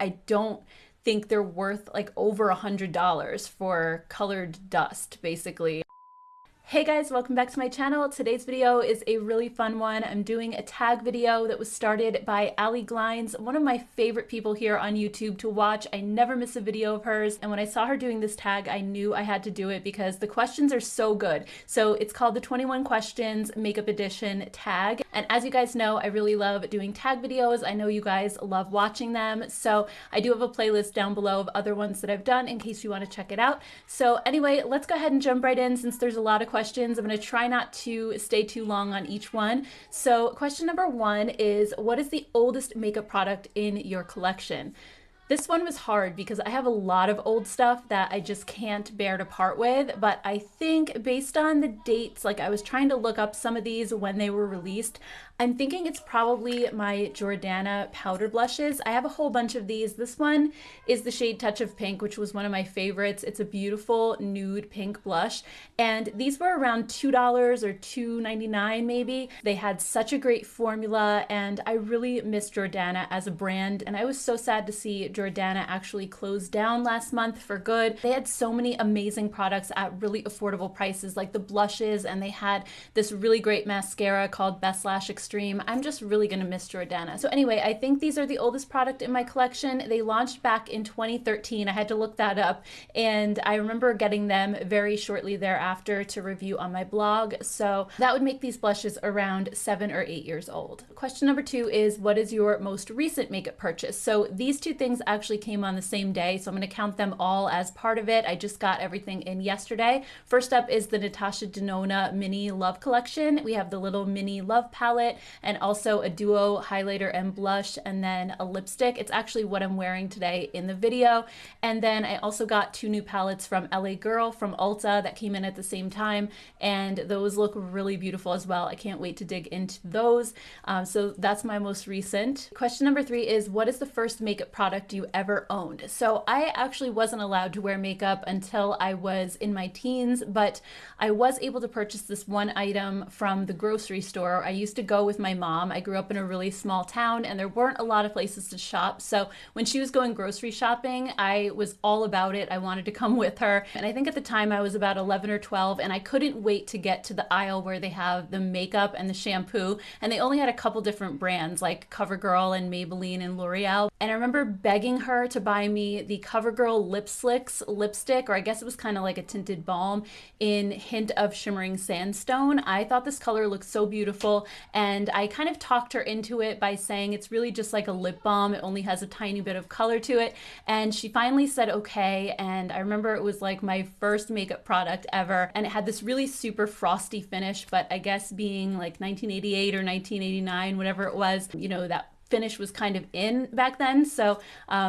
I don't think they're worth like over $100 for colored dust, basically. Hey guys, welcome back to my channel. Today's video is a really fun one. I'm doing a tag video that was started by Allie Glines, one of my favorite people here on YouTube to watch. I never miss a video of hers, and when I saw her doing this tag, I knew I had to do it because the questions are so good. So it's called the 21 Questions Makeup Edition tag, and as you guys know, I really love doing tag videos. I know you guys love watching them, so I do have a playlist down below of other ones that I've done in case you want to check it out. So anyway, let's go ahead and jump right in since there's a lot of questions. I'm going to try not to stay too long on each one. So question number one is, what is the oldest makeup product in your collection? This one was hard because I have a lot of old stuff that I just can't bear to part with, but I think based on the dates, like I was trying to look up some of these when they were released, I'm thinking it's probably my Jordana powder blushes. I have a whole bunch of these. This one is the shade Touch of Pink, which was one of my favorites. It's a beautiful nude pink blush, and these were around $2 or $2.99 maybe. They had such a great formula, and I really miss Jordana as a brand, and I was so sad to see Jordana actually closed down last month for good. They had so many amazing products at really affordable prices, like the blushes, and they had this really great mascara called Best Lash Extreme. I'm just really gonna miss Jordana. So anyway, I think these are the oldest product in my collection. They launched back in 2013. I had to look that up, and I remember getting them very shortly thereafter to review on my blog. So that would make these blushes around 7 or 8 years old. Question number two is, what is your most recent makeup purchase? So these two things actually came on the same day, so I'm going to count them all as part of it. I just got everything in yesterday. First up is the Natasha Denona Mini Love Collection. We have the little mini love palette and also a duo highlighter and blush, and then a lipstick. It's actually what I'm wearing today in the video. And then I also got two new palettes from LA Girl from Ulta that came in at the same time, and those look really beautiful as well. I can't wait to dig into those. So that's my most recent. Question number three is, what is the first makeup product you ever owned? So I actually wasn't allowed to wear makeup until I was in my teens, but I was able to purchase this one item from the grocery store. I used to go with my mom. I grew up in a really small town and there weren't a lot of places to shop. So when she was going grocery shopping, I was all about it. I wanted to come with her. And I think at the time I was about 11 or 12, and I couldn't wait to get to the aisle where they have the makeup and the shampoo. And they only had a couple different brands like CoverGirl and Maybelline and L'Oreal. And I remember begging her to buy me the CoverGirl Lip Slicks lipstick, or I guess it was kind of like a tinted balm in Hint of Shimmering Sandstone. I thought this color looked so beautiful, and I kind of talked her into it by saying it's really just like a lip balm. It only has a tiny bit of color to it, and she finally said okay. And I remember it was like my first makeup product ever, and it had this really super frosty finish, but I guess being like 1988 or 1989, whatever it was, you know, that finish was kind of in back then. So,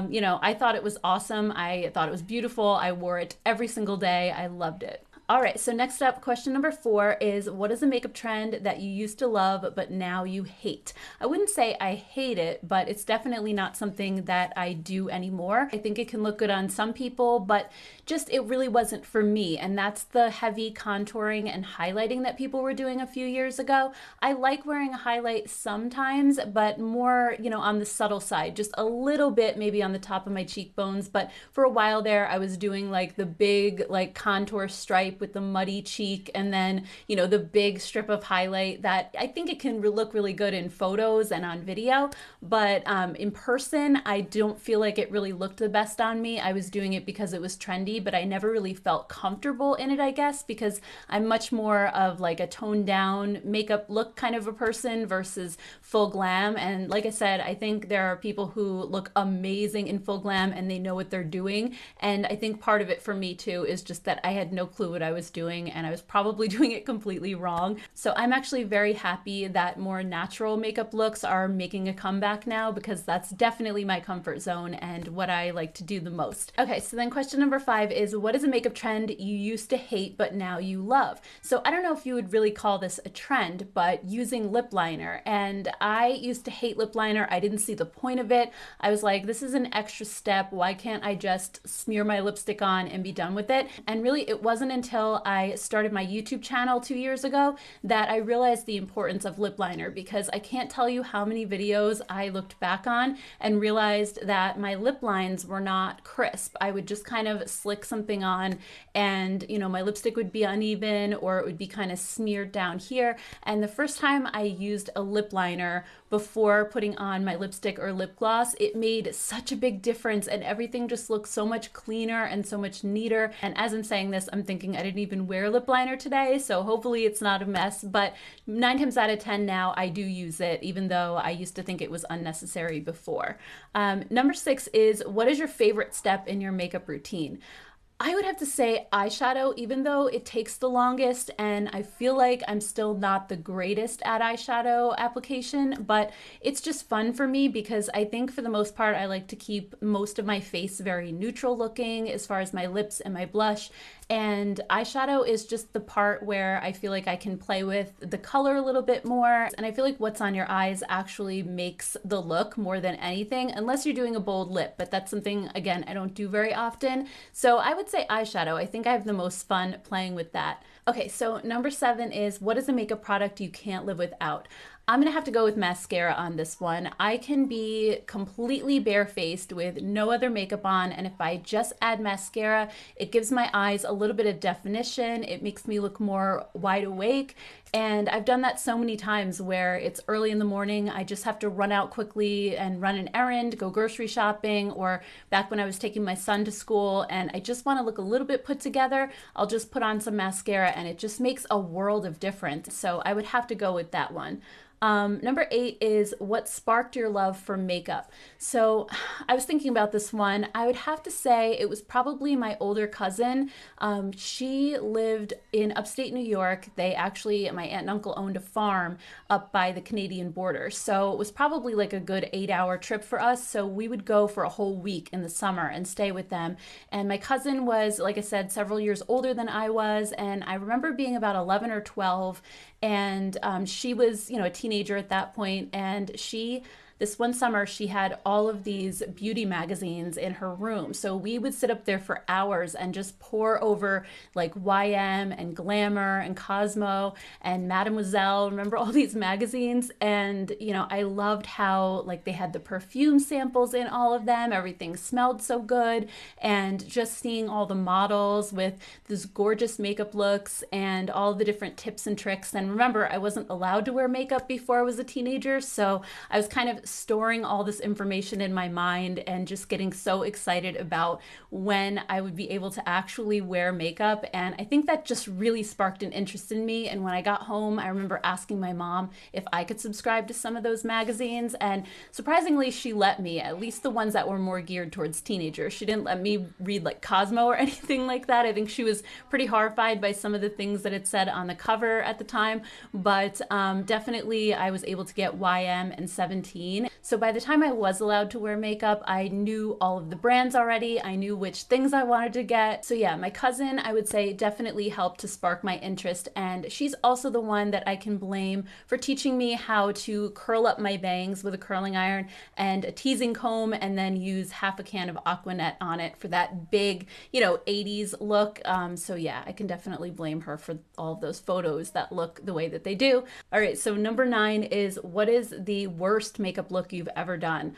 you know, I thought it was awesome. I thought it was beautiful. I wore it every single day. I loved it. All right, so next up, question number four is, what is a makeup trend that you used to love but now you hate? I wouldn't say I hate it, but it's definitely not something that I do anymore. I think it can look good on some people, but just it really wasn't for me, and that's the heavy contouring and highlighting that people were doing a few years ago. I like wearing a highlight sometimes, but more, you know, on the subtle side, just a little bit maybe on the top of my cheekbones. But for a while there, I was doing like the big like contour stripe with the muddy cheek, and then, you know, the big strip of highlight that I think it can look really good in photos and on video, but in person, I don't feel like it really looked the best on me. I was doing it because it was trendy, but I never really felt comfortable in it, I guess, because I'm much more of like a toned down makeup look kind of a person versus full glam. And like I said, I think there are people who look amazing in full glam and they know what they're doing. And I think part of it for me too is just that I had no clue what I was doing, and I was probably doing it completely wrong. So I'm actually very happy that more natural makeup looks are making a comeback now, because that's definitely my comfort zone and what I like to do the most. Okay, so then question number five is, what is a makeup trend you used to hate but now you love? So I don't know if you would really call this a trend, but using lip liner. And I used to hate lip liner. I didn't see the point of it. I was like, this is an extra step. Why can't I just smear my lipstick on and be done with it? And really, it wasn't until until I started my YouTube channel 2 years ago that I realized the importance of lip liner, because I can't tell you how many videos I looked back on and realized that my lip lines were not crisp. I would just kind of slick something on and, you know, my lipstick would be uneven or it would be kind of smeared down here. And the first time I used a lip liner before putting on my lipstick or lip gloss, it made such a big difference and everything just looked so much cleaner and so much neater. And as I'm saying this, I'm thinking I didn't even wear lip liner today, so hopefully it's not a mess, but 9 times out of 10 now I do use it, even though I used to think it was unnecessary before. Number 6 is, what is your favorite step in your makeup routine? I would have to say eyeshadow, even though it takes the longest and I feel like I'm still not the greatest at eyeshadow application, but it's just fun for me because I think for the most part I like to keep most of my face very neutral looking as far as my lips and my blush, and eyeshadow is just the part where I feel like I can play with the color a little bit more, and I feel like what's on your eyes actually makes the look more than anything, unless you're doing a bold lip, but that's something, again, I don't do very often. So I would say eyeshadow. I think I have the most fun playing with that. Okay, so number 7 is, what is a makeup product you can't live without? I'm gonna have to go with mascara on this one. I can be completely barefaced with no other makeup on, and if I just add mascara, it gives my eyes a little bit of definition. It makes me look more wide awake, and I've done that so many times where it's early in the morning, I just have to run out quickly and run an errand, go grocery shopping, or back when I was taking my son to school and I just wanna look a little bit put together, I'll just put on some mascara and it just makes a world of difference. So I would have to go with that one. Number 8 is, what sparked your love for makeup? So I was thinking about this one. I would have to say it was probably my older cousin. She lived in upstate New York. They actually, my aunt and uncle owned a farm up by the Canadian border. So it was probably like a good 8-hour trip for us. So we would go for a whole week in the summer and stay with them. And my cousin was, like I said, several years older than I was. And I remember being about 11 or 12, and she was, you know, a teenager at that point, and this one summer, she had all of these beauty magazines in her room. So we would sit up there for hours and just pore over like YM and Glamour and Cosmo and Mademoiselle. Remember all these magazines? And, you know, I loved how like they had the perfume samples in all of them. Everything smelled so good. And just seeing all the models with these gorgeous makeup looks and all the different tips and tricks. And remember, I wasn't allowed to wear makeup before I was a teenager. So I was kind of storing all this information in my mind and just getting so excited about when I would be able to actually wear makeup. And I think that just really sparked an interest in me. And when I got home, I remember asking my mom if I could subscribe to some of those magazines. And surprisingly, she let me, at least the ones that were more geared towards teenagers. She didn't let me read like Cosmo or anything like that. I think she was pretty horrified by some of the things that it said on the cover at the time. But definitely I was able to get YM and 17. So by the time I was allowed to wear makeup, I knew all of the brands already. I knew which things I wanted to get. So yeah, my cousin, I would say, definitely helped to spark my interest. And she's also the one that I can blame for teaching me how to curl up my bangs with a curling iron and a teasing comb, and then use half a can of Aquanet on it for that big, you know, 80s look. So yeah, I can definitely blame her for all of those photos that look the way that they do. All right, so number 9 is, what is the worst makeup look you've ever done?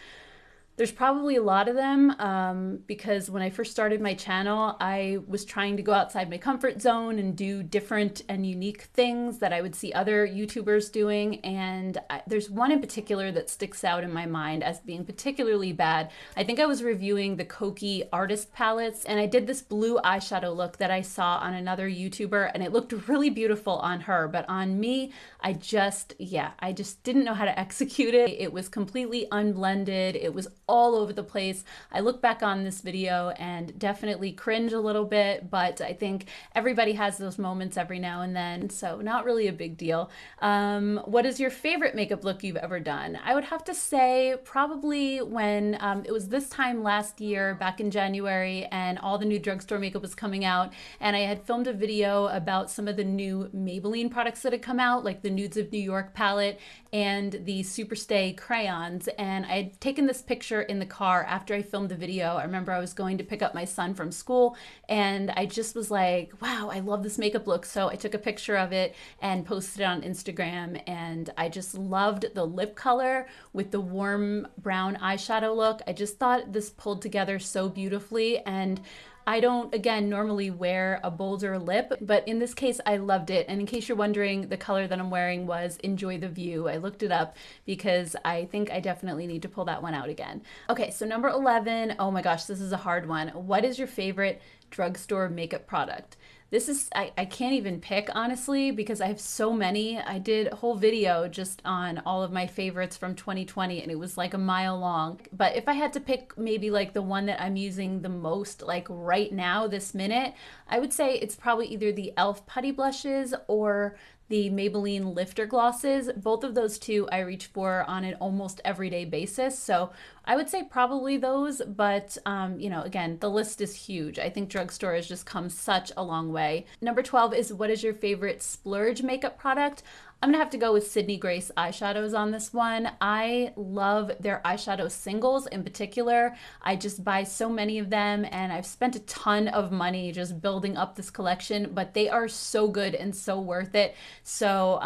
There's probably a lot of them because when I first started my channel, I was trying to go outside my comfort zone and do different and unique things that I would see other YouTubers doing. And there's one in particular that sticks out in my mind as being particularly bad. I think I was reviewing the Koki artist palettes, and I did this blue eyeshadow look that I saw on another YouTuber, and it looked really beautiful on her, but on me, I just didn't know how to execute it. It was completely unblended. It was all over the place. I look back on this video and definitely cringe a little bit, but I think everybody has those moments every now and then, so not really a big deal. What is your favorite makeup look you've ever done? I would have to say probably when it was this time last year, back in January, and all the new drugstore makeup was coming out, and I had filmed a video about some of the new Maybelline products that had come out, like the Nudes of New York palette and the Superstay crayons, and I had taken this picture picture in the car after I filmed the video. I remember I was going to pick up my son from school and I just was like, wow, I love this makeup look. So I took a picture of it and posted it on Instagram, and I just loved the lip color with the warm brown eyeshadow look. I just thought this pulled together so beautifully, and I don't, again, normally wear a bolder lip, but in this case, I loved it. And in case you're wondering, the color that I'm wearing was Enjoy the View. I looked it up because I think I definitely need to pull that one out again. Okay, so number 11, oh my gosh, this is a hard one. What is your favorite drugstore makeup product? This is, I can't even pick, honestly, because I have so many. I did a whole video just on all of my favorites from 2020, and it was like a mile long. But if I had to pick maybe like the one that I'm using the most, like right now, this minute, I would say it's probably either the e.l.f. Putty Blushes or the Maybelline Lifter Glosses. Both of those two I reach for on an almost everyday basis. So I would say probably those, but you know, again, the list is huge. I think drugstore has just come such a long way. Number 12 is, what is your favorite splurge makeup product? I'm gonna have to go with Sydney Grace eyeshadows on this one. I love their eyeshadow singles in particular. I just buy so many of them, and I've spent a ton of money just building up this collection, but they are so good and so worth it. So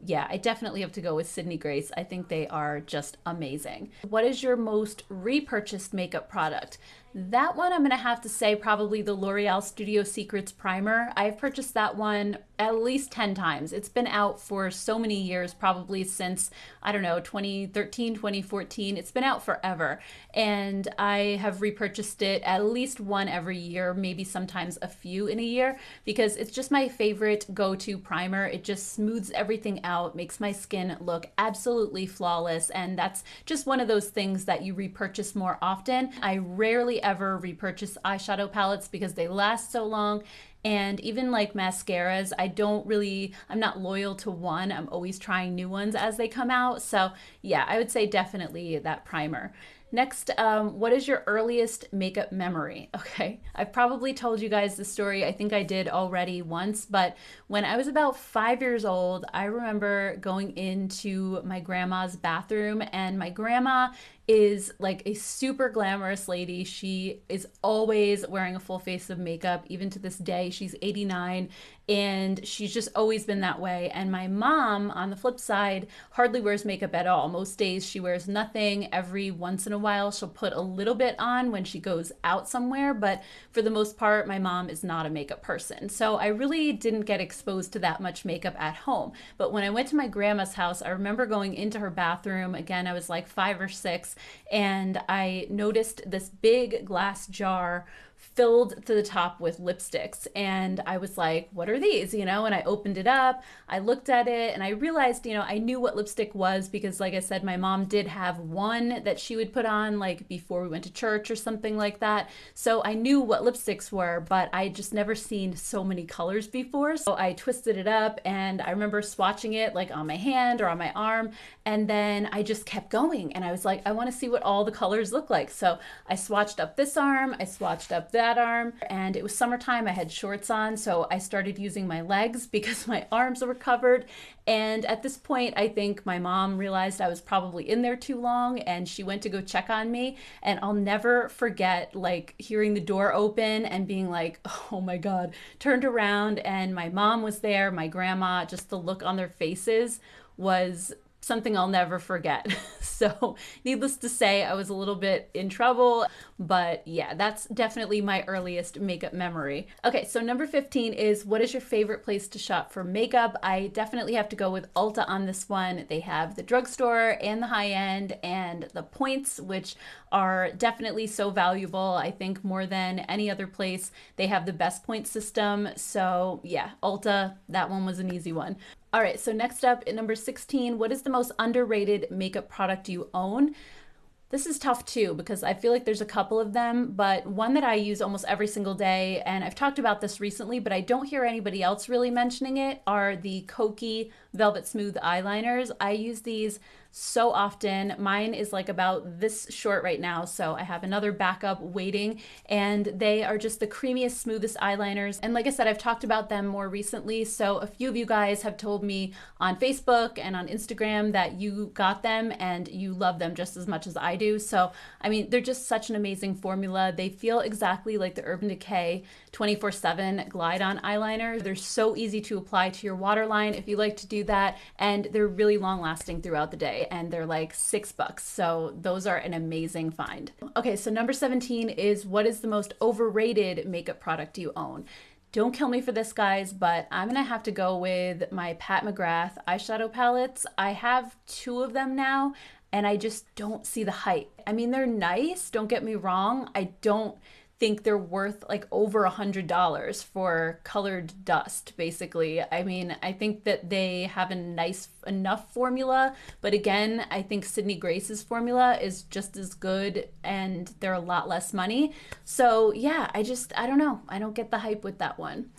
yeah, I definitely have to go with Sydney Grace. I think they are just amazing. What is your most repurchased makeup product? That one I'm gonna have to say probably the L'Oreal Studio Secrets primer. I've purchased that one at least 10 times. It's been out for so many years, probably since, I don't know, 2013, 2014. It's been out forever. And I have repurchased it at least one every year, maybe sometimes a few in a year, because it's just my favorite go-to primer. It just smooths everything out, makes my skin look absolutely flawless. And that's just one of those things that you repurchase more often. I rarely ever repurchase eyeshadow palettes because they last so long. And even like mascaras, I'm not loyal to one. I'm always trying new ones as they come out. So yeah, I would say definitely that primer. Next, what is your earliest makeup memory? Okay, I've probably told you guys this story. I think I did already once, but when I was about 5 years old, I remember going into my grandma's bathroom, and my grandma is like a super glamorous lady. She is always wearing a full face of makeup. Even to this day, she's 89, and she's just always been that way. And my mom, on the flip side, hardly wears makeup at all. Most days she wears nothing. Every once in a while she'll put a little bit on when she goes out somewhere, but for the most part, my mom is not a makeup person. So I really didn't get exposed to that much makeup at home. But when I went to my grandma's house, I remember going into her bathroom. Again, I was like 5 or 6, and I noticed this big glass jar filled to the top with lipsticks. And I was like, what are these? You know, and I opened it up, I looked at it, and I realized, you know, I knew what lipstick was because, like I said, my mom did have one that she would put on like before we went to church or something like that. So I knew what lipsticks were, but I just never seen so many colors before. So I twisted it up, and I remember swatching it like on my hand or on my arm. And then I just kept going, and I was like, I want to see what all the colors look like. So I swatched up this arm, I swatched up that arm, and it was summertime. I had shorts on, so I started using my legs because my arms were covered. And at this point, I think my mom realized I was probably in there too long, and she went to go check on me. And I'll never forget like hearing the door open and being like, oh my God, turned around, and my mom was there, my grandma. Just the look on their faces was something I'll never forget. So needless to say, I was a little bit in trouble, but yeah, that's definitely my earliest makeup memory. Okay, so number 15 is, what is your favorite place to shop for makeup? I definitely have to go with Ulta on this one. They have the drugstore and the high end and the points, which are definitely so valuable. I think more than any other place, they have the best point system. So yeah, Ulta, that one was an easy one. All right, so next up at number 16, what is the most underrated makeup product you own? This is tough too, because I feel like there's a couple of them, but one that I use almost every single day, and I've talked about this recently, but I don't hear anybody else really mentioning it, are the Kokie Velvet Smooth eyeliners. I use these so often. Mine is like about this short right now, so I have another backup waiting, and they are just the creamiest, smoothest eyeliners. And like I said, I've talked about them more recently, so a few of you guys have told me on Facebook and on Instagram that you got them and you love them just as much as I do. So, I mean, they're just such an amazing formula. They feel exactly like the Urban Decay 24/7 Glide On eyeliner. They're so easy to apply to your waterline if you like to do that, and they're really long lasting throughout the day, and they're like $6. So those are an amazing find. Okay, so number 17 is, what is the most overrated makeup product you own? Don't kill me for this, guys, but I'm gonna have to go with my Pat McGrath eyeshadow palettes. I have 2 of them now, and I just don't see the hype. I mean, they're nice, don't get me wrong. I don't think they're worth like over $100 for colored dust, basically. I mean, I think that they have a nice enough formula, but again, I think Sydney Grace's formula is just as good and they're a lot less money. So yeah, I don't know. I don't get the hype with that one.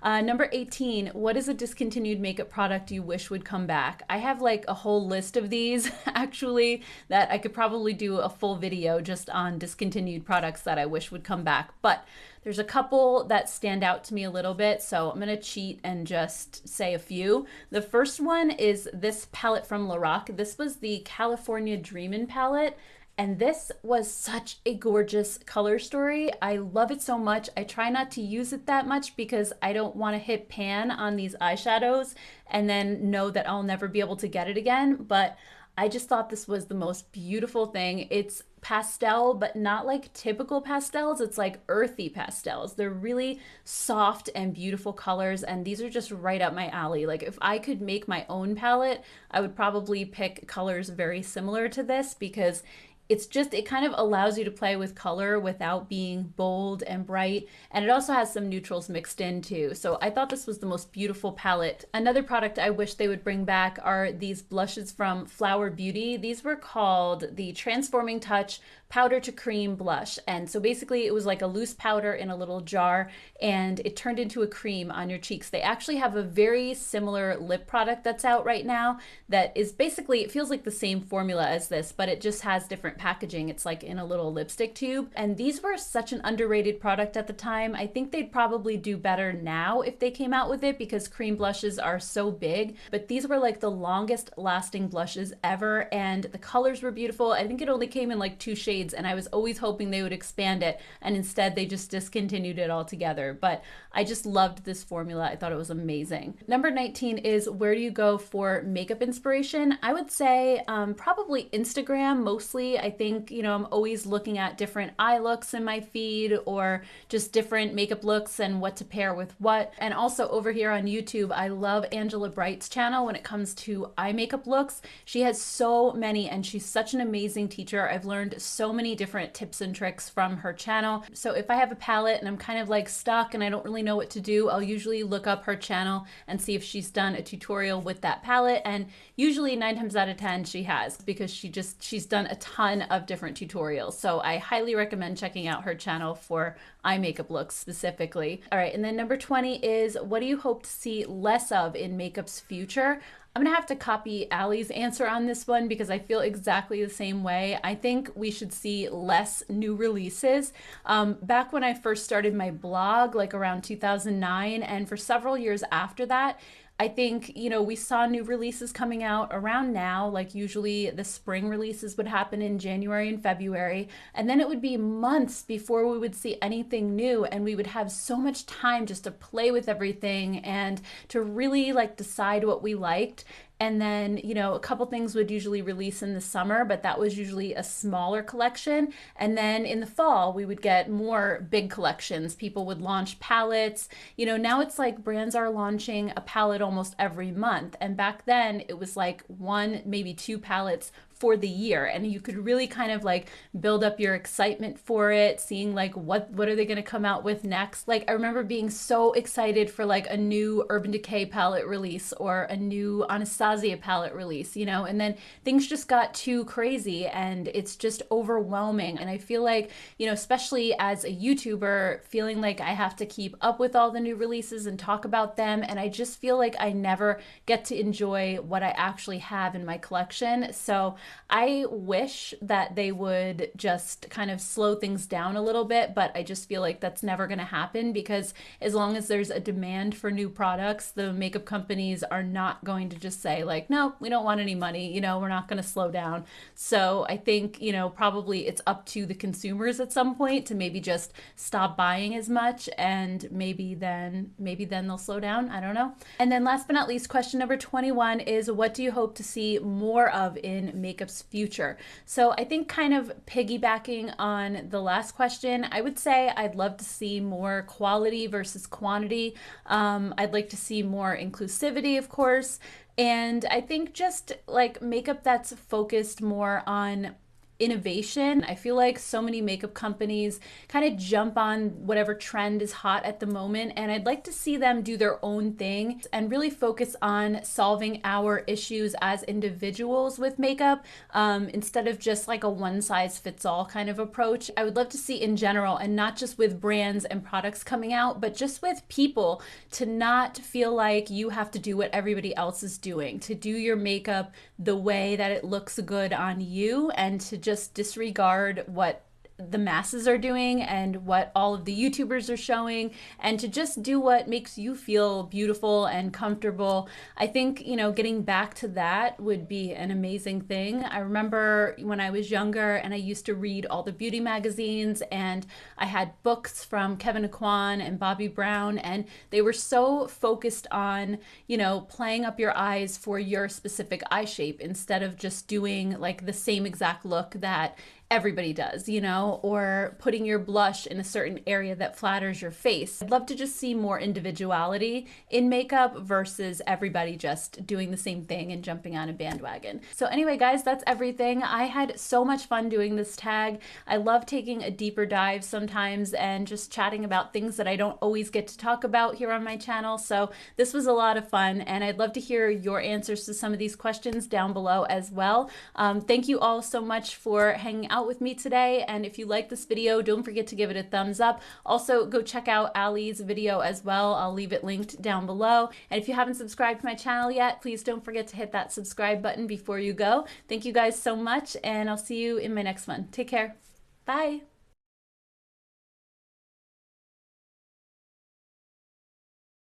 Number 18, what is a discontinued makeup product you wish would come back? I have like a whole list of these actually that I could probably do a full video just on discontinued products that I wish would come back. But there's a couple that stand out to me a little bit, so I'm gonna cheat and just say a few. The first one is this palette from Lorac. This was the California Dreamin' palette. And this was such a gorgeous color story. I love it so much. I try not to use it that much because I don't want to hit pan on these eyeshadows and then know that I'll never be able to get it again. But I just thought this was the most beautiful thing. It's pastel, but not like typical pastels. It's like earthy pastels. They're really soft and beautiful colors, and these are just right up my alley. Like if I could make my own palette, I would probably pick colors very similar to this because it kind of allows you to play with color without being bold and bright. And it also has some neutrals mixed in too. So I thought this was the most beautiful palette. Another product I wish they would bring back are these blushes from Flower Beauty. These were called the Transforming Touch Powder to Cream Blush. And so basically it was like a loose powder in a little jar and it turned into a cream on your cheeks. They actually have a very similar lip product that's out right now that is basically, it feels like the same formula as this, but it just has different packaging. It's like in a little lipstick tube. And these were such an underrated product at the time. I think they'd probably do better now if they came out with it because cream blushes are so big, but these were like the longest lasting blushes ever. And the colors were beautiful. I think it only came in like 2 shades, and I was always hoping they would expand it, and instead they just discontinued it altogether. But I just loved this formula. I thought it was amazing. Number 19 is, where do you go for makeup inspiration? I would say probably Instagram mostly. I think, you know, I'm always looking at different eye looks in my feed or just different makeup looks and what to pair with what. And also over here on YouTube, I love Angela Bright's channel when it comes to eye makeup looks. She has so many, and she's such an amazing teacher. I've learned so many different tips and tricks from her channel. So if I have a palette and I'm kind of like stuck and I don't really know what to do, I'll usually look up her channel and see if she's done a tutorial with that palette. And usually 9 times out of 10 she has, because she's done a ton of different tutorials. So I highly recommend checking out her channel for eye makeup looks specifically. All right, and then number 20 is, what do you hope to see less of in makeup's future? I'm gonna have to copy Allie's answer on this one because I feel exactly the same way. I think we should see less new releases. Back when I first started my blog, like around 2009, and for several years after that, I think, you know, we saw new releases coming out around now, like usually the spring releases would happen in January and February, and then it would be months before we would see anything new, and we would have so much time just to play with everything and to really like decide what we liked. And then, you know, a couple things would usually release in the summer, but that was usually a smaller collection. And then in the fall, we would get more big collections. People would launch palettes. You know, now it's like brands are launching a palette almost every month. And back then it was like 1, maybe 2 palettes for the year, and you could really kind of like build up your excitement for it, seeing like what are they going to come out with next. Like I remember being so excited for like a new Urban Decay palette release or a new Anastasia palette release, you know, and then things just got too crazy and it's just overwhelming. And I feel like, you know, especially as a YouTuber, feeling like I have to keep up with all the new releases and talk about them, and I just feel like I never get to enjoy what I actually have in my collection. So I wish that they would just kind of slow things down a little bit, but I just feel like that's never going to happen, because as long as there's a demand for new products, the makeup companies are not going to just say like, no, we don't want any money, you know, we're not going to slow down. So I think, you know, probably it's up to the consumers at some point to maybe just stop buying as much, and maybe then they'll slow down. I don't know. And then last but not least, question number 21 is, what do you hope to see more of in makeup's future? So I think kind of piggybacking on the last question, I would say I'd love to see more quality versus quantity. I'd like to see more inclusivity, of course. And I think just like makeup that's focused more on innovation. I feel like so many makeup companies kind of jump on whatever trend is hot at the moment, and I'd like to see them do their own thing and really focus on solving our issues as individuals with makeup, instead of just like a one-size-fits-all kind of approach. I would love to see in general, and not just with brands and products coming out, but just with people, to not feel like you have to do what everybody else is doing, to do your makeup the way that it looks good on you, and to just disregard what the masses are doing and what all of the YouTubers are showing, and to just do what makes you feel beautiful and comfortable. I think, you know, getting back to that would be an amazing thing. I remember when I was younger and I used to read all the beauty magazines, and I had books from Kevin Aquan and Bobbi Brown, and they were so focused on, you know, playing up your eyes for your specific eye shape instead of just doing like the same exact look that everybody does, you know, or putting your blush in a certain area that flatters your face. I'd love to just see more individuality in makeup versus everybody just doing the same thing and jumping on a bandwagon. So anyway, guys, that's everything. I had so much fun doing this tag. I love taking a deeper dive sometimes and just chatting about things that I don't always get to talk about here on my channel. So this was a lot of fun, and I'd love to hear your answers to some of these questions down below as well. Thank you all so much for hanging out with me today, and if you like this video, don't forget to give it a thumbs up. Also, go check out Allie's video as well. I'll leave it linked down below. And if you haven't subscribed to my channel yet, please don't forget to hit that subscribe button before you go. Thank you guys so much, and I'll see you in my next one. Take care. Bye.